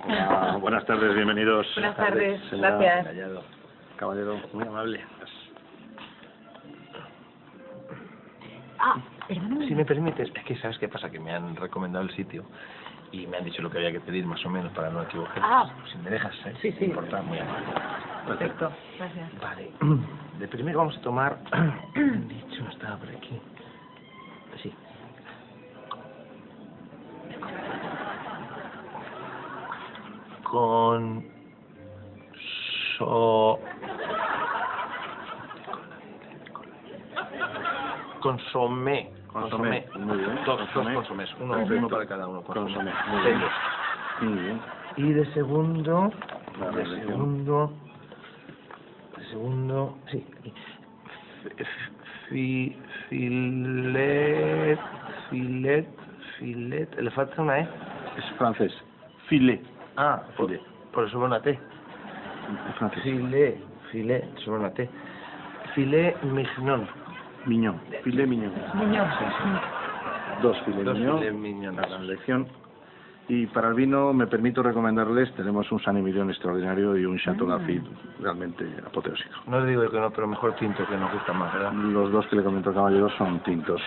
Hola, buenas tardes, bienvenidos. Buenas tardes, Señora gracias. Gallardo. Caballero, muy amable. Perdóname. Si me permites, es que ¿sabes qué pasa? Que me han recomendado el sitio y me han dicho lo que había que pedir más o menos para no equivocarme. Si me dejas, ¿eh? Sí, sí. Importa, muy amable. Perfecto, gracias. Vale. De primero vamos a tomar... me han dicho, estaba por aquí. Sí. Con... Consomé. Consomé, muy bien. Dos Consomé. consomés, uno para cada uno. Consomé, muy bien. Muy bien. Y de segundo, Vale, sí. Filet, le falta una E. Es francés. Filet. Ah, Filet. por eso va una T. Es francés. Filet, solo una T. Filet mignon. Miñón. Filet miñón. Niño. Dos filet Dos miñón. filet mignon. A la elección. Y para el vino me permito recomendarles, tenemos un San Emilion extraordinario y un Chateau Lafite realmente apoteósico. No le digo que no, pero mejor tinto, que nos gusta más, ¿verdad? Los dos que le comento al caballero son tintos.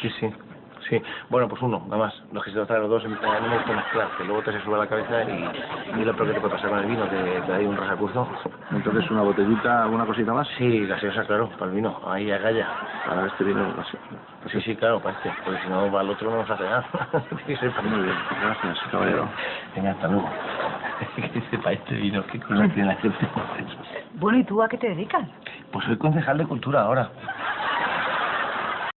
Sí. Bueno, pues uno, nada más. Los que se trata de los dos, no me gusta mezclar, que luego te se sube a la cabeza y lo peor que te puede pasar con el vino, que hay un rasacurso. Entonces, una botellita, ¿alguna cosita más? Sí, gaseosa, claro, para el vino, ahí a galla. Para este vino, Sí, claro, para este, porque si no, para el otro no nos hace nada. Tiene que ser para Muy bien, gracias, caballero. Venga, hasta luego. ¿Qué dice para este vino? ¿Qué cosas tiene la gente? Bueno, ¿y tú a qué te dedicas? Pues soy concejal de cultura ahora.